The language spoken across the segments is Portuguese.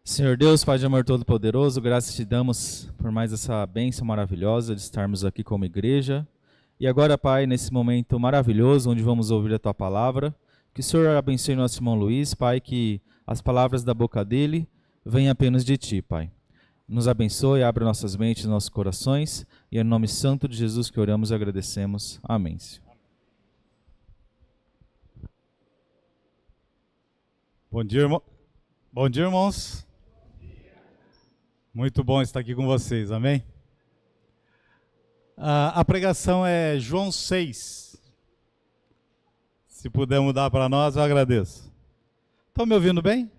Senhor Deus, Pai de amor todo-poderoso, graças te damos por mais essa bênção maravilhosa de estarmos aqui como igreja. E agora, Pai, nesse momento maravilhoso, onde vamos ouvir a Tua palavra, que o Senhor abençoe nosso irmão Luiz, Pai, que as palavras da boca dele venham apenas de Ti, Pai. Nos abençoe, abra nossas mentes e nossos corações, e é em nome santo de Jesus que oramos e agradecemos. Amém. Bom dia, irmão. Bom dia, irmãos. Muito bom estar aqui com vocês, amém? A pregação é João 6. Se puder mudar para nós, eu agradeço. Estão me ouvindo bem?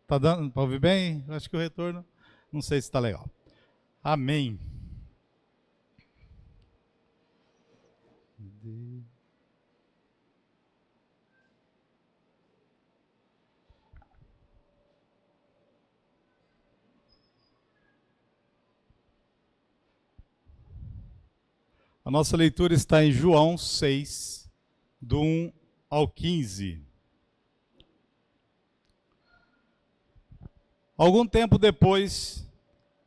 Está dando para ouvir bem? Eu acho que o retorno, não sei se está legal. Amém. A nossa leitura está em João 6, do 1 ao 15. Algum tempo depois,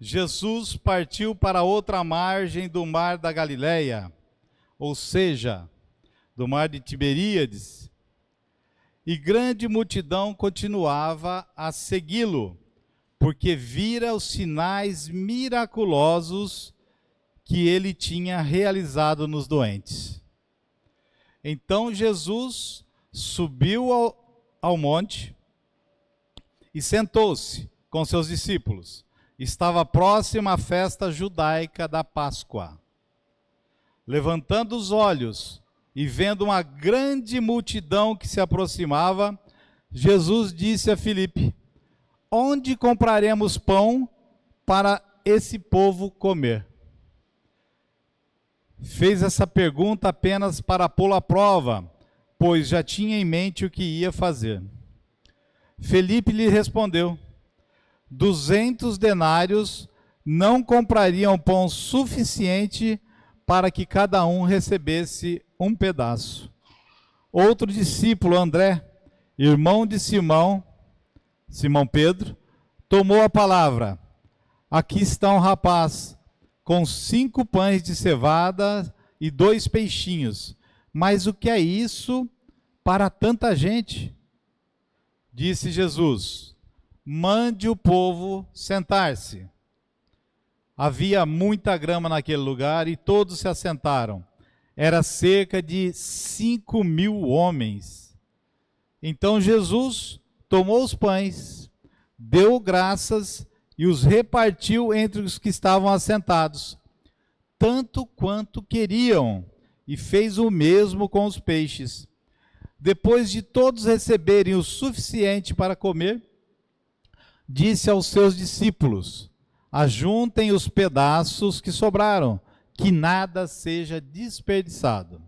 Jesus partiu para outra margem do mar da Galileia, ou seja, do mar de Tiberíades, e grande multidão continuava a segui-lo, porque vira os sinais miraculosos que ele tinha realizado nos doentes. Então Jesus subiu ao monte e sentou-se com seus discípulos. Estava próxima a festa judaica da Páscoa. Levantando os olhos e vendo uma grande multidão que se aproximava, Jesus disse a Filipe: onde compraremos pão para esse povo comer? Fez essa pergunta apenas para pô-lo à prova, pois já tinha em mente o que ia fazer. Felipe lhe respondeu: 200 denários não comprariam pão suficiente para que cada um recebesse um pedaço. Outro discípulo, André, irmão de Simão Pedro, tomou a palavra: aqui está um rapaz com 5 pães de cevada e 2 peixinhos. Mas o que é isso para tanta gente? Disse Jesus: mande o povo sentar-se. Havia muita grama naquele lugar e todos se assentaram. Era cerca de 5.000 homens. Então Jesus tomou os pães, deu graças e os repartiu entre os que estavam assentados, tanto quanto queriam, e fez o mesmo com os peixes. Depois de todos receberem o suficiente para comer, disse aos seus discípulos: ajuntem os pedaços que sobraram, que nada seja desperdiçado.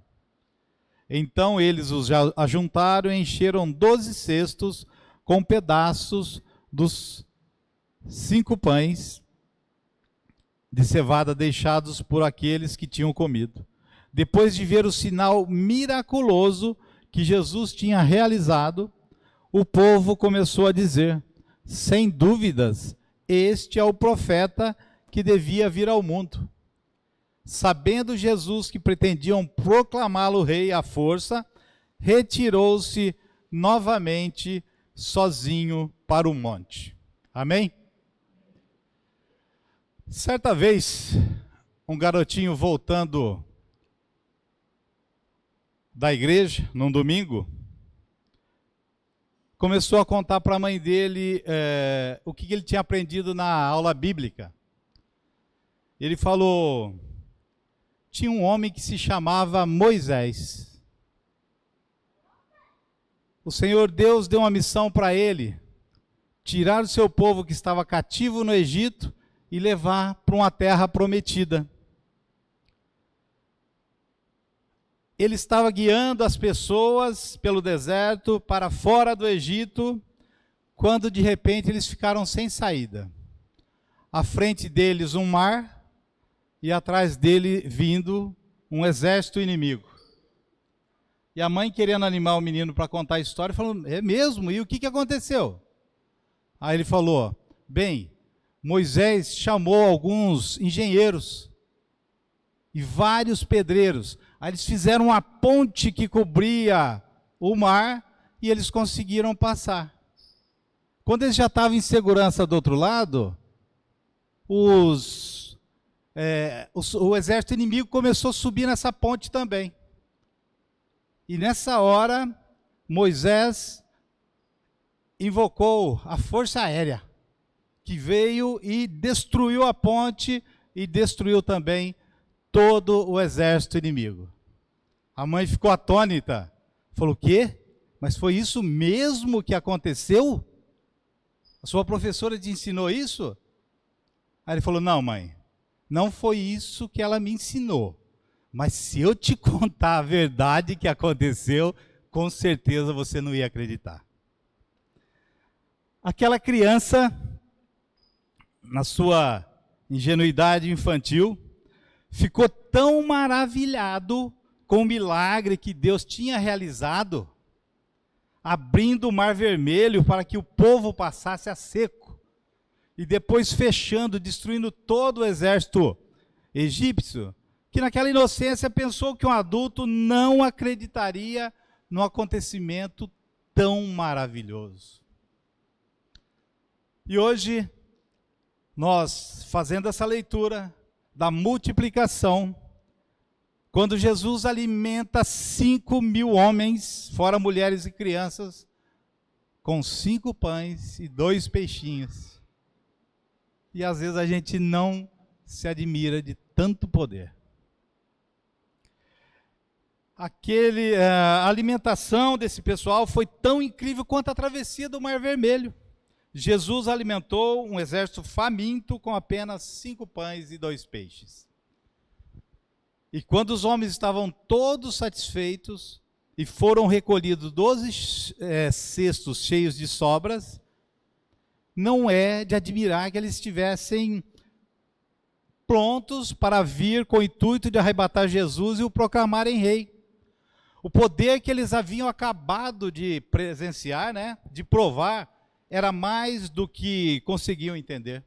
Então eles os ajuntaram e encheram 12 cestos com pedaços dos 5 pães de cevada deixados por aqueles que tinham comido. Depois de ver o sinal miraculoso que Jesus tinha realizado, o povo começou a dizer: sem dúvidas, este é o profeta que devia vir ao mundo. Sabendo Jesus que pretendiam proclamá-lo rei à força, retirou-se novamente sozinho para o monte. Amém? Certa vez, um garotinho voltando da igreja, num domingo, começou a contar para a mãe dele o que ele tinha aprendido na aula bíblica. Ele falou: tinha um homem que se chamava Moisés. O Senhor Deus deu uma missão para ele: tirar o seu povo que estava cativo no Egito e levar para uma terra prometida. Ele estava guiando as pessoas pelo deserto para fora do Egito, quando de repente eles ficaram sem saída. À frente deles um mar e atrás dele vindo um exército inimigo. E a mãe querendo animar o menino para contar a história, falou, é mesmo? E o que aconteceu? Aí ele falou, bem, Moisés chamou alguns engenheiros e vários pedreiros. Aí eles fizeram uma ponte que cobria o mar e eles conseguiram passar. Quando eles já estavam em segurança do outro lado, o exército inimigo começou a subir nessa ponte também. E nessa hora, Moisés invocou a força aérea, que veio e destruiu a ponte e destruiu também todo o exército inimigo. A mãe ficou atônita, falou, o quê? Mas foi isso mesmo que aconteceu? A sua professora te ensinou isso? Aí ele falou, não, mãe, não foi isso que ela me ensinou. Mas se eu te contar a verdade que aconteceu, com certeza você não ia acreditar. Aquela criança, na sua ingenuidade infantil, ficou tão maravilhado com o milagre que Deus tinha realizado, abrindo o Mar Vermelho para que o povo passasse a seco, e depois fechando, destruindo todo o exército egípcio, que naquela inocência pensou que um adulto não acreditaria num acontecimento tão maravilhoso. E hoje, nós fazendo essa leitura da multiplicação, quando Jesus alimenta 5.000 homens, fora mulheres e crianças, com 5 pães e 2 peixinhos. E às vezes a gente não se admira de tanto poder. A alimentação desse pessoal foi tão incrível quanto a travessia do Mar Vermelho. Jesus alimentou um exército faminto com apenas 5 pães e 2 peixes. E quando os homens estavam todos satisfeitos e foram recolhidos 12 cestos cheios de sobras, não é de admirar que eles estivessem prontos para vir com o intuito de arrebatar Jesus e o proclamarem rei. O poder que eles haviam acabado de presenciar, de provar, era mais do que conseguiam entender.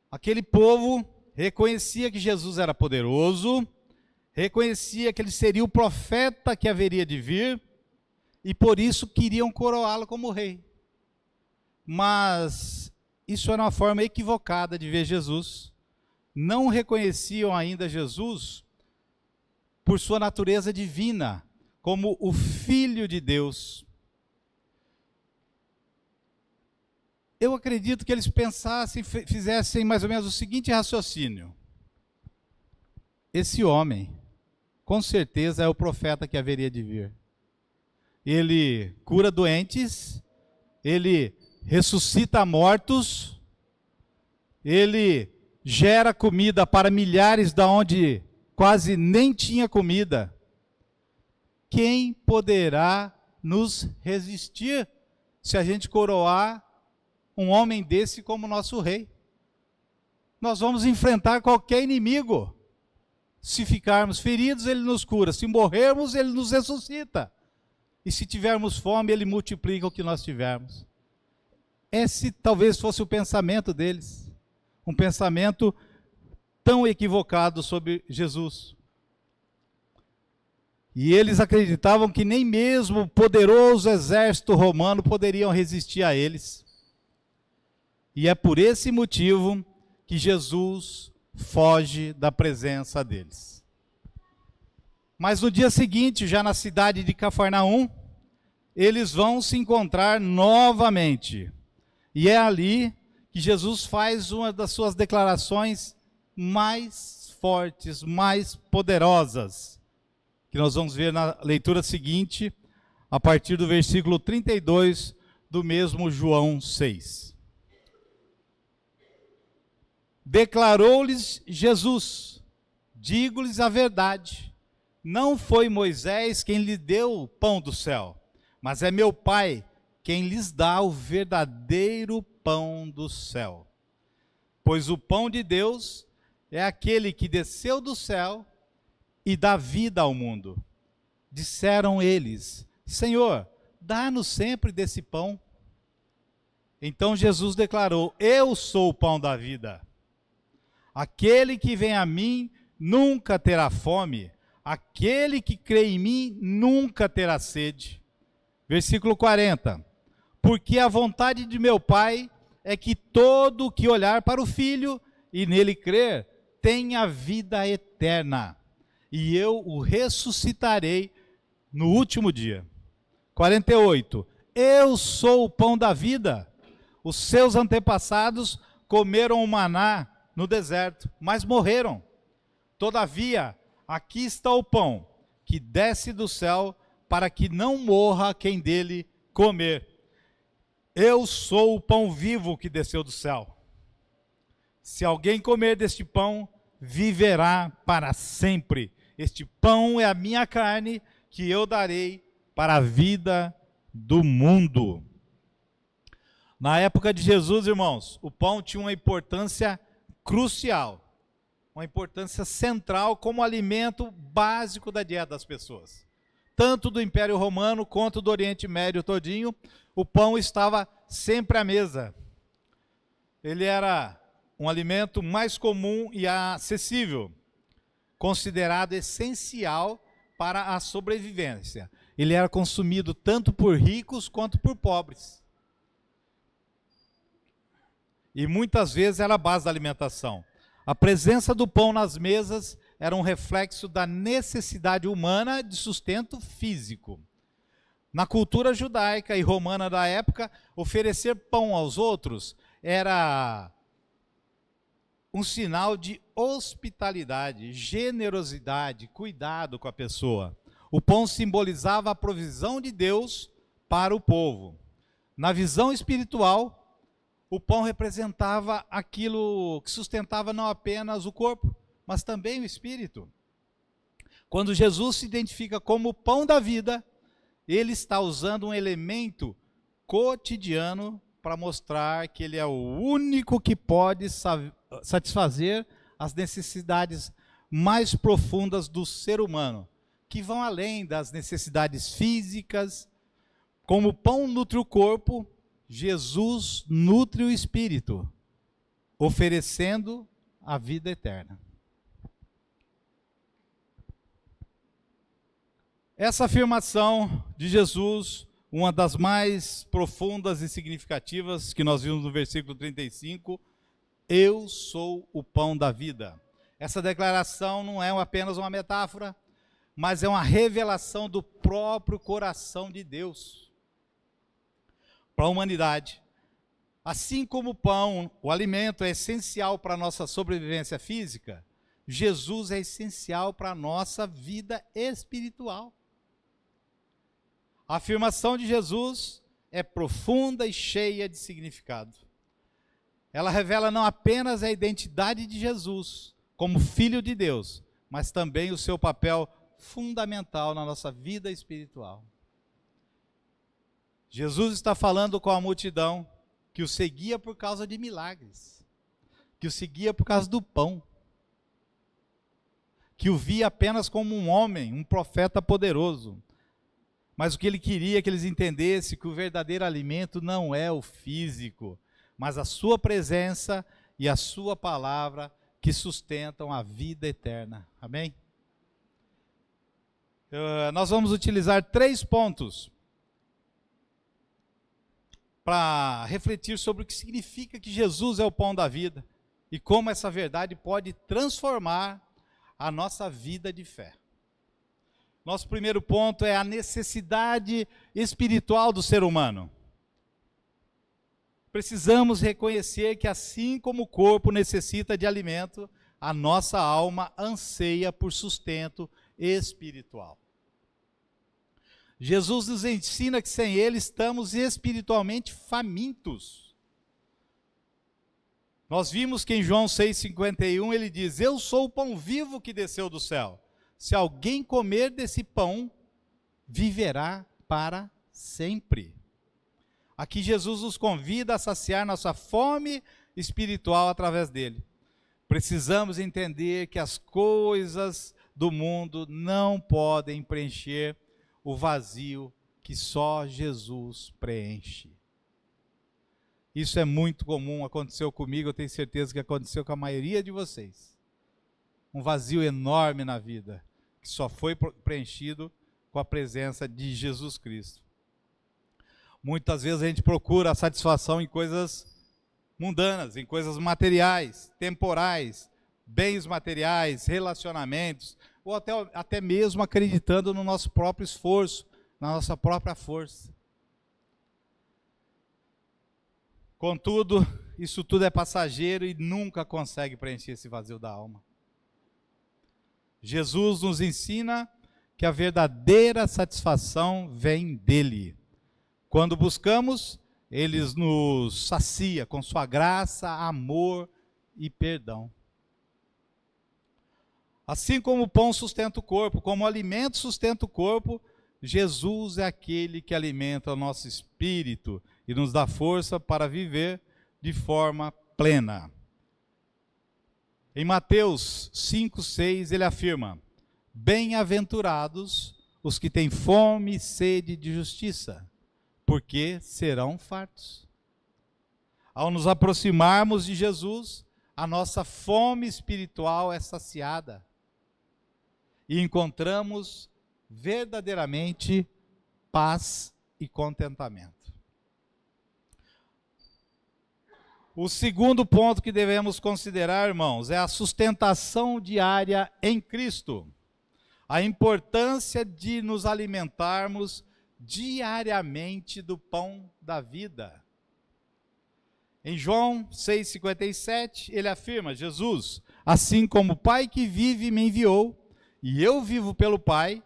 Aquele povo reconhecia que Jesus era poderoso, reconhecia que ele seria o profeta que haveria de vir, e por isso queriam coroá-lo como rei. Mas isso era uma forma equivocada de ver Jesus. Não reconheciam ainda Jesus por sua natureza divina, como o Filho de Deus. Eu acredito que eles pensassem, fizessem mais ou menos o seguinte raciocínio. Esse homem, com certeza, é o profeta que haveria de vir. Ele cura doentes, ele ressuscita mortos, ele gera comida para milhares da onde quase nem tinha comida. Quem poderá nos resistir se a gente coroar um homem desse como nosso rei? Nós vamos enfrentar qualquer inimigo. Se ficarmos feridos, ele nos cura. Se morrermos, ele nos ressuscita. E se tivermos fome, ele multiplica o que nós tivermos. Esse talvez fosse o pensamento deles. Um pensamento tão equivocado sobre Jesus. E eles acreditavam que nem mesmo o poderoso exército romano poderiam resistir a eles. E é por esse motivo que Jesus foge da presença deles. Mas no dia seguinte, já na cidade de Cafarnaum, eles vão se encontrar novamente. E é ali que Jesus faz uma das suas declarações mais fortes, mais poderosas, que nós vamos ver na leitura seguinte, a partir do versículo 32 do mesmo João 6. Declarou-lhes Jesus, digo-lhes a verdade, não foi Moisés quem lhe deu o pão do céu, mas é meu Pai quem lhes dá o verdadeiro pão do céu. Pois o pão de Deus é aquele que desceu do céu e dá vida ao mundo. Disseram eles: Senhor, dá-nos sempre desse pão. Então Jesus declarou: Eu sou o pão da vida. Aquele que vem a mim nunca terá fome. Aquele que crê em mim nunca terá sede. Versículo 40. Porque a vontade de meu Pai é que todo o que olhar para o Filho e nele crer tenha vida eterna, e eu o ressuscitarei no último dia. 48. Eu sou o pão da vida. Os seus antepassados comeram o maná no deserto, mas morreram. Todavia, aqui está o pão que desce do céu, para que não morra quem dele comer. Eu sou o pão vivo que desceu do céu. Se alguém comer deste pão, viverá para sempre. Este pão é a minha carne, que eu darei para a vida do mundo. Na época de Jesus, irmãos, o pão tinha uma importância crucial, uma importância central como alimento básico da dieta das pessoas. Tanto do Império Romano quanto do Oriente Médio todinho, o pão estava sempre à mesa. Ele era um alimento mais comum e acessível, considerado essencial para a sobrevivência. Ele era consumido tanto por ricos quanto por pobres. E muitas vezes era a base da alimentação. A presença do pão nas mesas era um reflexo da necessidade humana de sustento físico. Na cultura judaica e romana da época, oferecer pão aos outros era um sinal de hospitalidade, generosidade, cuidado com a pessoa. O pão simbolizava a provisão de Deus para o povo. Na visão espiritual, o pão representava aquilo que sustentava não apenas o corpo, mas também o espírito. Quando Jesus se identifica como o pão da vida, ele está usando um elemento cotidiano para mostrar que ele é o único que pode satisfazer as necessidades mais profundas do ser humano, que vão além das necessidades físicas. Como o pão nutre o corpo, Jesus nutre o espírito, oferecendo a vida eterna. Essa afirmação de Jesus, uma das mais profundas e significativas que nós vimos no versículo 35, eu sou o pão da vida. Essa declaração não é apenas uma metáfora, mas é uma revelação do próprio coração de Deus para a humanidade. Assim como o pão, o alimento, é essencial para a nossa sobrevivência física, Jesus é essencial para a nossa vida espiritual. A afirmação de Jesus é profunda e cheia de significado. Ela revela não apenas a identidade de Jesus como Filho de Deus, mas também o seu papel fundamental na nossa vida espiritual. Jesus está falando com a multidão que o seguia por causa de milagres, que o seguia por causa do pão, que o via apenas como um homem, um profeta poderoso. Mas o que ele queria é que eles entendessem que o verdadeiro alimento não é o físico, mas a sua presença e a sua palavra que sustentam a vida eterna. Amém? Nós vamos utilizar 3 pontos para refletir sobre o que significa que Jesus é o pão da vida e como essa verdade pode transformar a nossa vida de fé. Nosso primeiro ponto é a necessidade espiritual do ser humano. Precisamos reconhecer que assim como o corpo necessita de alimento, a nossa alma anseia por sustento espiritual. Jesus nos ensina que sem ele estamos espiritualmente famintos. Nós vimos que em João 6,51 ele diz: eu sou o pão vivo que desceu do céu. Se alguém comer desse pão, viverá para sempre. Aqui Jesus nos convida a saciar nossa fome espiritual através dele. Precisamos entender que as coisas do mundo não podem preencher o vazio que só Jesus preenche. Isso é muito comum, aconteceu comigo, eu tenho certeza que aconteceu com a maioria de vocês. Um vazio enorme na vida, que só foi preenchido com a presença de Jesus Cristo. Muitas vezes a gente procura a satisfação em coisas mundanas, em coisas materiais, temporais, bens materiais, relacionamentos, ou até mesmo acreditando no nosso próprio esforço, na nossa própria força. Contudo, isso tudo é passageiro e nunca consegue preencher esse vazio da alma. Jesus nos ensina que a verdadeira satisfação vem dele. Quando buscamos, ele nos sacia com sua graça, amor e perdão. Assim como o pão sustenta o corpo, como o alimento sustenta o corpo, Jesus é aquele que alimenta o nosso espírito e nos dá força para viver de forma plena. Em Mateus 5,6 ele afirma: bem-aventurados os que têm fome e sede de justiça, porque serão fartos. Ao nos aproximarmos de Jesus, a nossa fome espiritual é saciada e encontramos verdadeiramente paz e contentamento. O segundo ponto que devemos considerar, irmãos, é a sustentação diária em Cristo. A importância de nos alimentarmos diariamente do pão da vida. Em João 6,57, ele afirma: Jesus, assim como o Pai que vive me enviou, e eu vivo pelo Pai,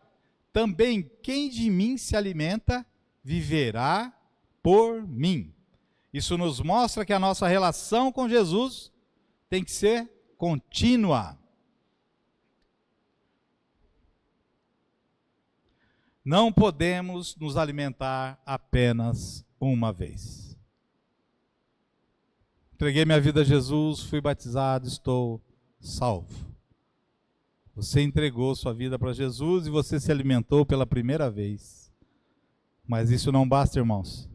também quem de mim se alimenta, viverá por mim. Isso nos mostra que a nossa relação com Jesus tem que ser contínua. Não podemos nos alimentar apenas uma vez. Entreguei minha vida a Jesus, fui batizado, estou salvo. Você entregou sua vida para Jesus e você se alimentou pela primeira vez. Mas isso não basta, irmãos.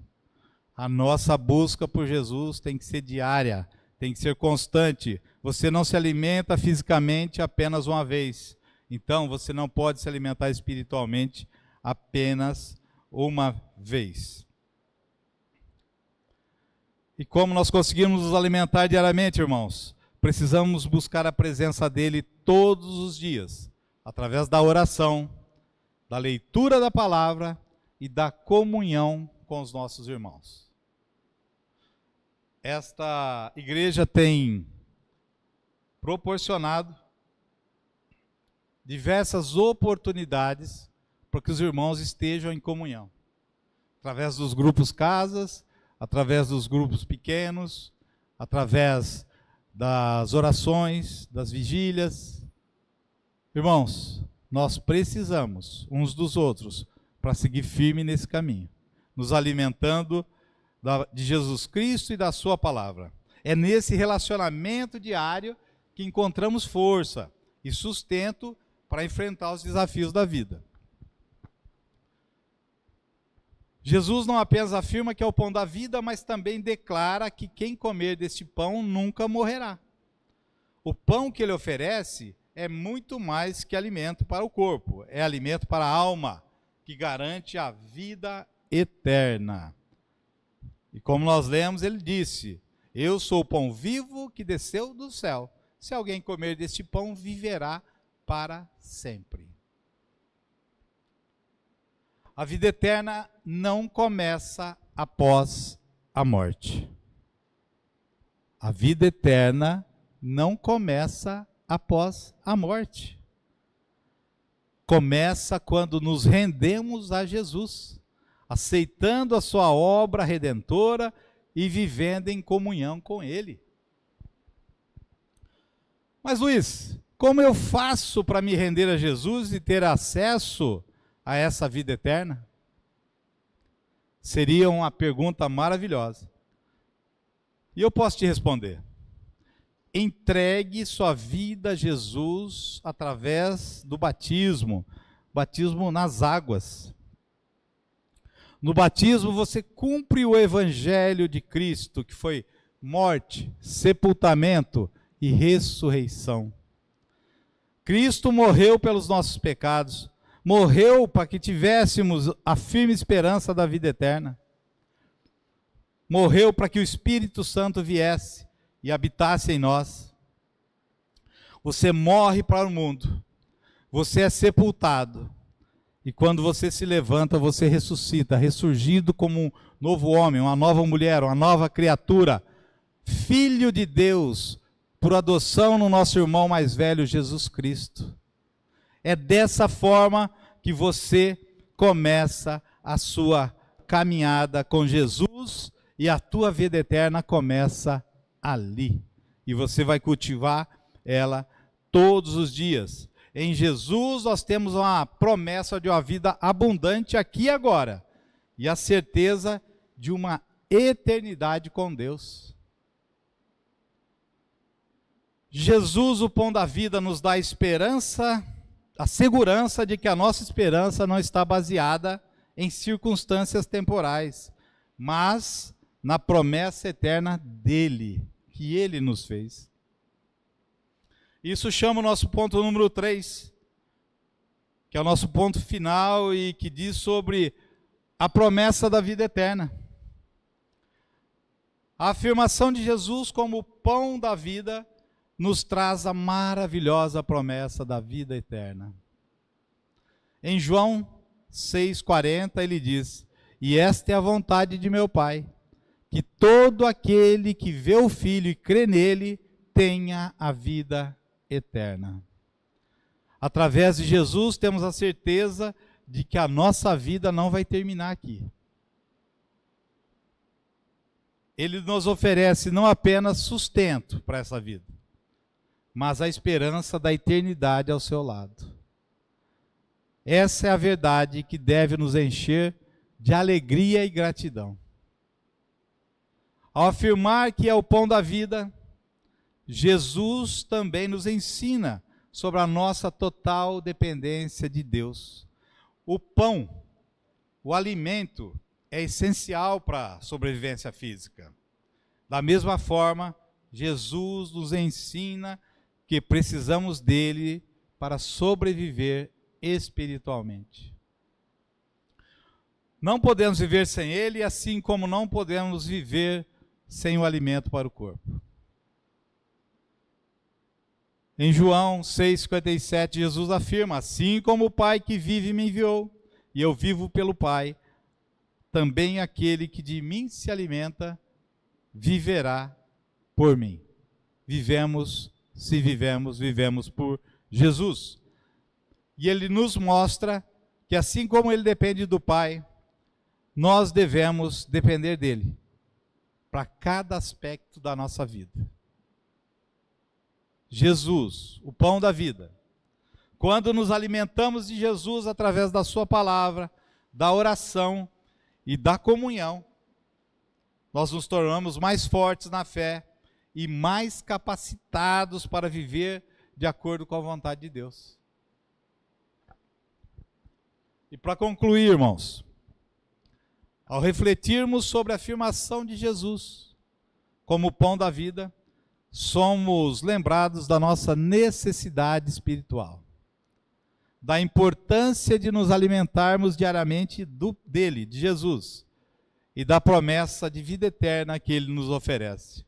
A nossa busca por Jesus tem que ser diária, tem que ser constante. Você não se alimenta fisicamente apenas uma vez. Então, você não pode se alimentar espiritualmente apenas uma vez. E como nós conseguimos nos alimentar diariamente, irmãos? Precisamos buscar a presença dele todos os dias, através da oração, da leitura da palavra e da comunhão com os nossos irmãos. Esta igreja tem proporcionado diversas oportunidades para que os irmãos estejam em comunhão. Através dos grupos casas, através dos grupos pequenos, através das orações, das vigílias. Irmãos, nós precisamos uns dos outros para seguir firme nesse caminho, nos alimentando de Jesus Cristo e da sua palavra. É nesse relacionamento diário que encontramos força e sustento para enfrentar os desafios da vida. Jesus não apenas afirma que é o pão da vida, mas também declara que quem comer deste pão nunca morrerá. O pão que ele oferece é muito mais que alimento para o corpo, é alimento para a alma, que garante a vida eterna. E como nós lemos, ele disse: eu sou o pão vivo que desceu do céu. Se alguém comer deste pão, viverá para sempre. A vida eterna não começa após a morte. A vida eterna não começa após a morte. Começa quando nos rendemos a Jesus, aceitando a sua obra redentora e vivendo em comunhão com Ele. Mas Luiz, como eu faço para me render a Jesus e ter acesso a essa vida eterna? Seria uma pergunta maravilhosa. E eu posso te responder. entregue sua vida a Jesus através do batismo nas águas. No batismo você cumpre o evangelho de Cristo, que foi morte, sepultamento e ressurreição. Cristo morreu pelos nossos pecados, morreu para que tivéssemos a firme esperança da vida eterna. Morreu para que o Espírito Santo viesse e habitasse em nós. Você morre para o mundo, você é sepultado, e quando você se levanta, você ressuscita, ressurgido como um novo homem, uma nova mulher, uma nova criatura, filho de Deus, por adoção no nosso irmão mais velho, Jesus Cristo. É dessa forma que você começa a sua caminhada com Jesus, e a tua vida eterna começa ali. E você vai cultivar ela todos os dias. Em Jesus nós temos uma promessa de uma vida abundante aqui e agora. E a certeza de uma eternidade com Deus. Jesus, o pão da vida, nos dá a esperança, a segurança de que a nossa esperança não está baseada em circunstâncias temporais, mas na promessa eterna dele, que ele nos fez. Isso chama o nosso ponto número 3, que é o nosso ponto final e que diz sobre a promessa da vida eterna. A afirmação de Jesus como o pão da vida nos traz a maravilhosa promessa da vida eterna. Em João 6,40 ele diz: "E esta é a vontade de meu Pai, que todo aquele que vê o Filho e crê nele tenha a vida eterna." Através de Jesus temos a certeza de que a nossa vida não vai terminar aqui. Ele nos oferece não apenas sustento para essa vida, mas a esperança da eternidade ao seu lado. Essa é a verdade que deve nos encher de alegria e gratidão. Ao afirmar que é o pão da vida, Jesus também nos ensina sobre a nossa total dependência de Deus. O pão, o alimento, é essencial para a sobrevivência física. Da mesma forma, Jesus nos ensina que precisamos dele para sobreviver espiritualmente. Não podemos viver sem ele, assim como não podemos viver sem o alimento para o corpo. Em João 6,57, Jesus afirma: "Assim como o Pai que vive me enviou, e eu vivo pelo Pai, também aquele que de mim se alimenta, viverá por mim." Se vivemos, vivemos por Jesus. E ele nos mostra que assim como ele depende do Pai, nós devemos depender dele para cada aspecto da nossa vida. Jesus, o pão da vida. Quando nos alimentamos de Jesus através da sua palavra, da oração e da comunhão, nós nos tornamos mais fortes na fé e mais capacitados para viver de acordo com a vontade de Deus. E para concluir, irmãos, ao refletirmos sobre a afirmação de Jesus como o pão da vida, somos lembrados da nossa necessidade espiritual, da importância de nos alimentarmos diariamente de Jesus, e da promessa de vida eterna que ele nos oferece.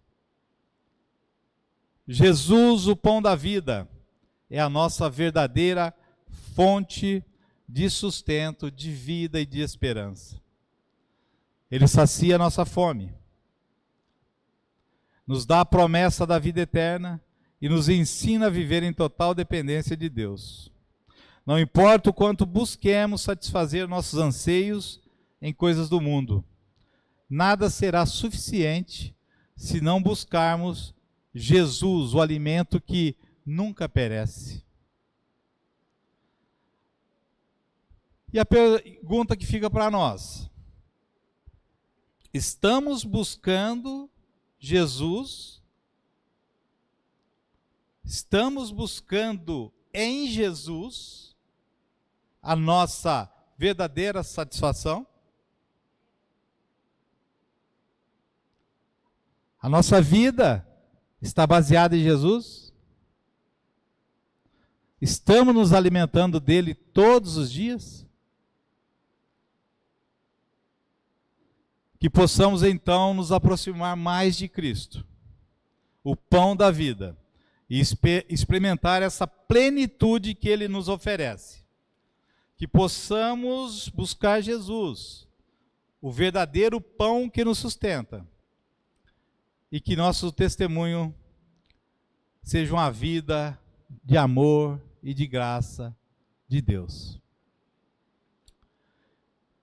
Jesus, o pão da vida, é a nossa verdadeira fonte de sustento, de vida e de esperança. Ele sacia a nossa fome, nos dá a promessa da vida eterna e nos ensina a viver em total dependência de Deus. Não importa o quanto busquemos satisfazer nossos anseios em coisas do mundo, nada será suficiente se não buscarmos Jesus, o alimento que nunca perece. E a pergunta que fica para nós: estamos buscando Jesus Estamos buscando em Jesus a nossa verdadeira satisfação? A nossa vida está baseada em Jesus? Estamos nos alimentando dele todos os dias? Que possamos então nos aproximar mais de Cristo, o pão da vida, e experimentar essa plenitude que ele nos oferece. Que possamos buscar Jesus, o verdadeiro pão que nos sustenta, e que nosso testemunho seja uma vida de amor e de graça de Deus.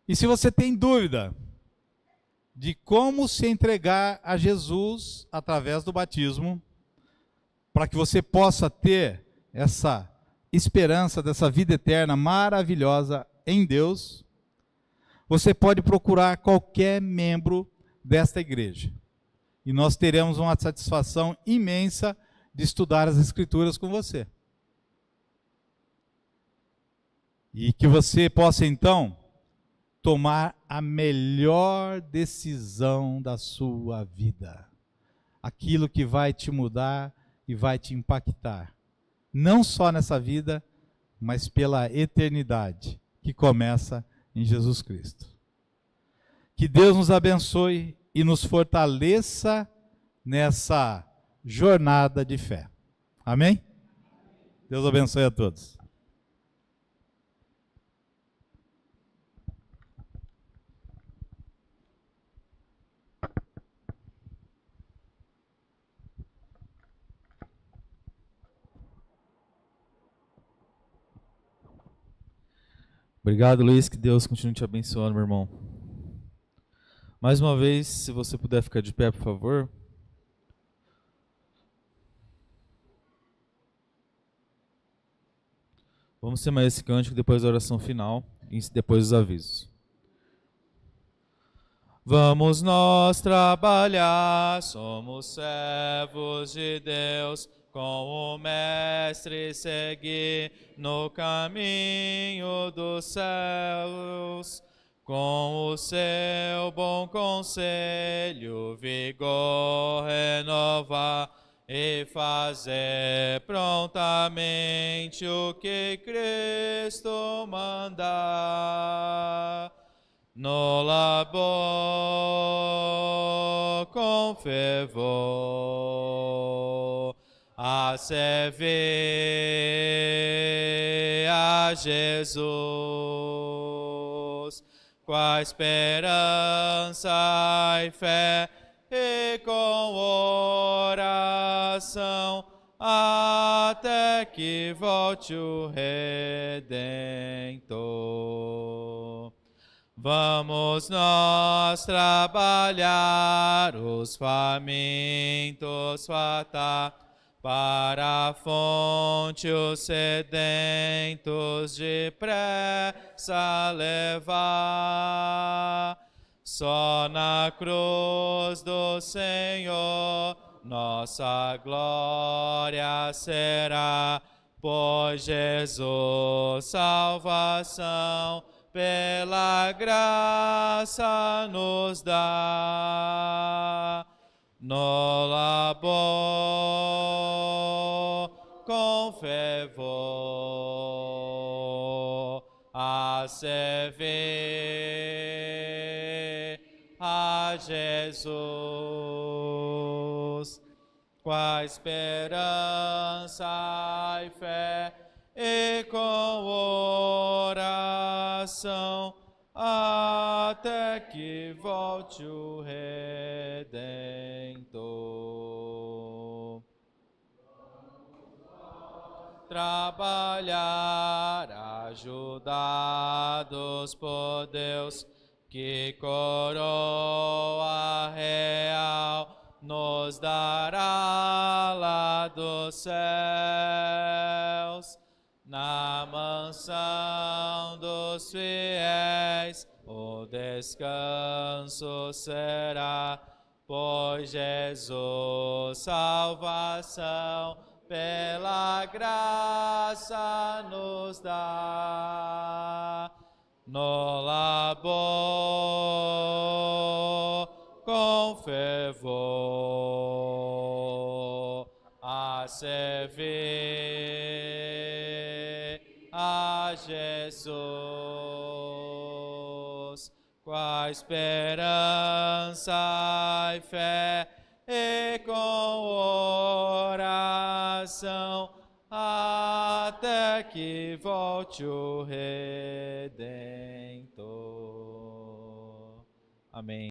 E se você tem dúvida de como se entregar a Jesus através do batismo, para que você possa ter essa esperança dessa vida eterna maravilhosa em Deus, você pode procurar qualquer membro desta igreja. E nós teremos uma satisfação imensa de estudar as Escrituras com você. E que você possa, então, tomar a melhor decisão da sua vida. Aquilo que vai te mudar e vai te impactar. Não só nessa vida, mas pela eternidade, que começa em Jesus Cristo. Que Deus nos abençoe e nos fortaleça nessa jornada de fé. Amém? Deus abençoe a todos. Obrigado, Luiz, que Deus continue te abençoando, meu irmão. Mais uma vez, se você puder ficar de pé, por favor. Vamos ter mais esse cântico depois da oração final e depois dos avisos. Vamos nós trabalhar, somos servos de Deus, com o Mestre seguir no caminho dos céus. Com o seu bom conselho, vigor renovar e fazer prontamente o que Cristo mandar. No labor com fervor, a servir a Jesus, com a esperança e fé e com oração, até que volte o Redentor. Vamos nós trabalhar, os famintos fartar, para a fonte os sedentos depressa levar. Só na cruz do Senhor nossa glória será, pois Jesus salvação pela graça nos dá. No labor com fervor, a servir a Jesus, com a esperança e fé e com oração, até que volte o Redentor. Trabalhar, ajudados por Deus, que coroa real nos dará lá dos céus. Na mansão dos fiéis o descanso será, pois Jesus salvação pela graça nos dá. No labor com fervor a servir a Jesus, com a esperança e fé e com oração, até que volte o Redentor. Amém.